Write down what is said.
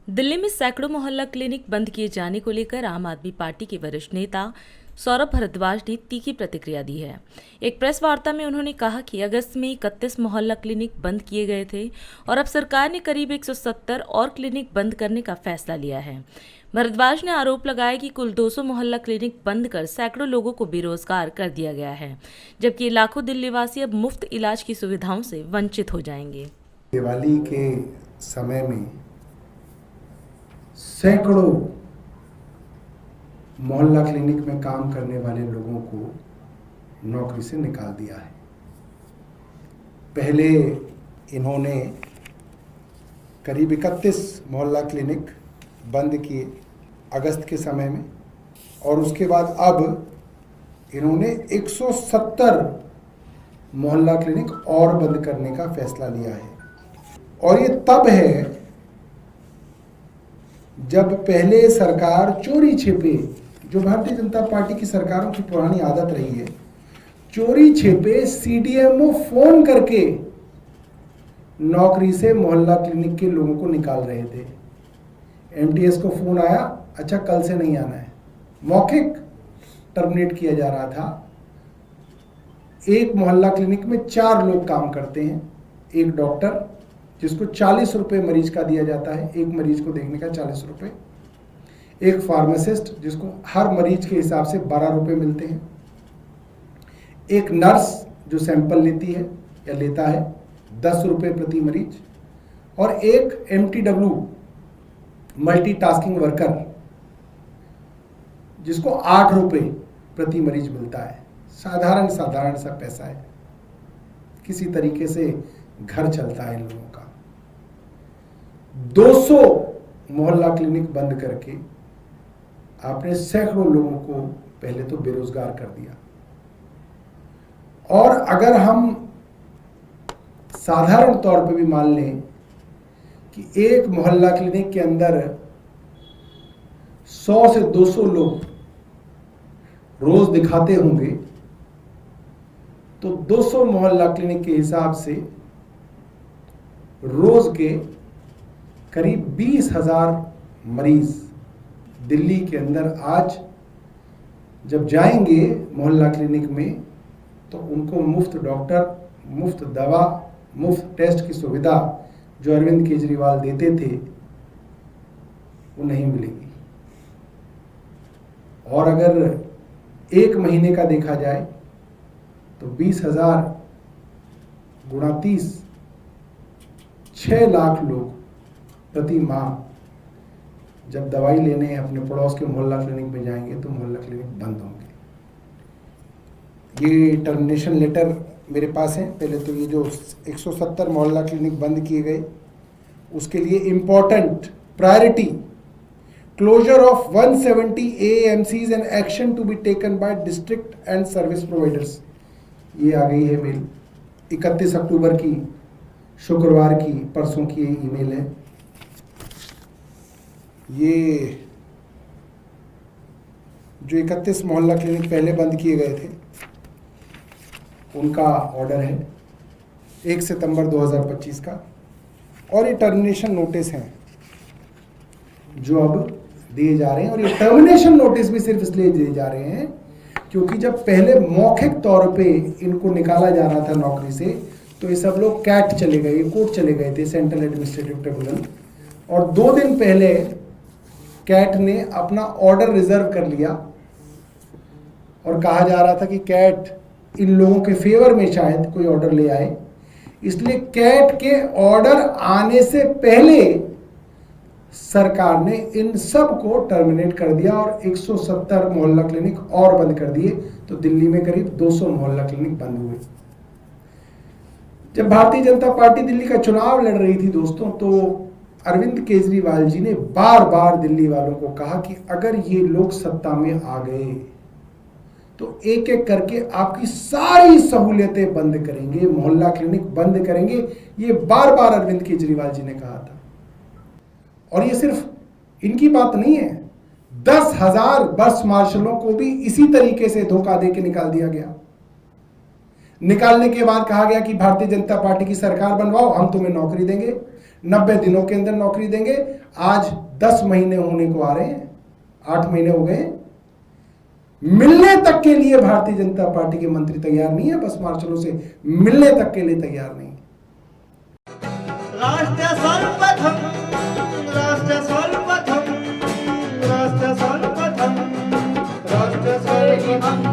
दिल्ली में सैकड़ों मोहल्ला क्लिनिक बंद किए जाने को लेकर आम आदमी पार्टी के वरिष्ठ नेता सौरभ भारद्वाज ने तीखी प्रतिक्रिया दी है। एक प्रेस वार्ता में उन्होंने कहा कि अगस्त में 31 मोहल्ला क्लिनिक बंद किए गए थे और अब सरकार ने करीब 170 और क्लिनिक बंद करने का फैसला लिया है। भारद्वाज ने आरोप लगाया कि कुल 200 मोहल्ला क्लिनिक बंद कर सैकड़ों लोगों को बेरोजगार कर दिया गया है, जबकि लाखों दिल्ली वासी अब मुफ्त इलाज की सुविधाओं से वंचित हो जाएंगे। दिवाली के समय में सैकड़ों मोहल्ला क्लिनिक में काम करने वाले लोगों को नौकरी से निकाल दिया है। पहले इन्होंने करीब 31 मोहल्ला क्लिनिक बंद किए अगस्त के समय में, और उसके बाद अब इन्होंने 170 मोहल्ला क्लिनिक और बंद करने का फैसला लिया है। और ये तब है जब पहले सरकार चोरी छिपे, जो भारतीय जनता पार्टी की सरकारों की पुरानी आदत रही है, चोरी छिपे सीडीएमओ फोन करके नौकरी से मोहल्ला क्लिनिक के लोगों को निकाल रहे थे। एमटीएस को फोन आया, अच्छा कल से नहीं आना है, मौखिक टर्मिनेट किया जा रहा था। एक मोहल्ला क्लिनिक में 4 लोग काम करते हैं, एक डॉक्टर जिसको 40 रुपये मरीज का दिया जाता है, एक मरीज को देखने का 40 रुपये, एक फार्मासिस्ट जिसको हर मरीज के हिसाब से 12 रुपये मिलते हैं, एक नर्स जो सैंपल लेती है या लेता है 10 रुपये प्रति मरीज, और एक MTW मल्टीटास्किंग वर्कर जिसको 8 रुपये प्रति मरीज मिलता है। साधारण सा पैसा है, किसी तरीके से घर चलता है इन लोगों का। 200 मोहल्ला क्लिनिक बंद करके आपने सैकड़ों लोगों को पहले तो बेरोजगार कर दिया। और अगर हम साधारण तौर पे भी मान लें कि एक मोहल्ला क्लिनिक के अंदर 100 से 200 लोग रोज दिखाते होंगे, तो 200 मोहल्ला क्लिनिक के हिसाब से रोज के करीब 20,000 मरीज दिल्ली के अंदर आज जब जाएंगे मोहल्ला क्लिनिक में, तो उनको मुफ्त डॉक्टर, मुफ्त दवा, मुफ्त टेस्ट की सुविधा जो अरविंद केजरीवाल देते थे वो नहीं मिलेगी। और अगर एक महीने का देखा जाए तो 20,000 गुणा 30, 6 लाख लोग प्रति माह जब दवाई लेने अपने पड़ोस के मोहल्ला क्लिनिक में जाएंगे तो मोहल्ला क्लिनिक बंद होंगे। ये टर्मिनेशन लेटर मेरे पास है। पहले तो ये जो 170 मोहल्ला क्लिनिक बंद किए गए उसके लिए important priority closure of 170 AAMCs and action to be taken by district and service providers, ये आ गई है मेल 31 अक्टूबर की, शुक्रवार की, परसों की ईमेल है। ये जो 31 मोहल्ला क्लिनिक पहले बंद किए गए थे उनका ऑर्डर है 1 सितंबर 2025 का, और ये टर्मिनेशन नोटिस हैं जो अब दिए जा रहे हैं। और ये टर्मिनेशन नोटिस भी सिर्फ इसलिए दिए जा रहे हैं क्योंकि जब पहले मौखिक तौर पे इनको निकाला जा रहा था नौकरी से, तो ये सब लोग कैट चले गए, कोर्ट चले गए थे, सेंट्रल एडमिनिस्ट्रेटिव ट्रिब्यूनल, और 2 दिन पहले कैट ने अपना ऑर्डर रिजर्व कर लिया और कहा जा रहा था कि कैट इन लोगों के फेवर में शायद कोई ऑर्डर ले आए, इसलिए कैट के ऑर्डर आने से पहले सरकार ने इन सब को टर्मिनेट कर दिया और 170 मोहल्ला क्लिनिक और बंद कर दिए। तो दिल्ली में करीब 200 मोहल्ला क्लिनिक बंद हुए। जब भारतीय जनता पार्टी दिल्ली का चुनाव लड़ रही थी दोस्तों, तो अरविंद केजरीवाल जी ने बार बार दिल्ली वालों को कहा कि अगर ये लोग सत्ता में आ गए तो एक एक करके आपकी सारी सहूलियतें बंद करेंगे, मोहल्ला क्लिनिक बंद करेंगे। ये बार बार अरविंद केजरीवाल जी ने कहा था। और ये सिर्फ इनकी बात नहीं है, 10,000 बस मार्शलों को भी इसी तरीके से धोखा दे के निकाल दिया गया। निकालने के बाद कहा गया कि भारतीय जनता पार्टी की सरकार बनवाओ, हम तुम्हें नौकरी देंगे। 90 दिनों के अंदर नौकरी देंगे। आज 10 महीने होने को आ रहे हैं, 8 महीने हो गए, मिलने तक के लिए भारतीय जनता पार्टी के मंत्री तैयार नहीं है, बस मार्शलों से मिलने तक के लिए तैयार नहीं। राष्ट्र सर्वप्रथम, राष्ट्र सर्वप्रथम, राष्ट्र सर्वप्रथम, राष्ट्र सर्वप्रथम।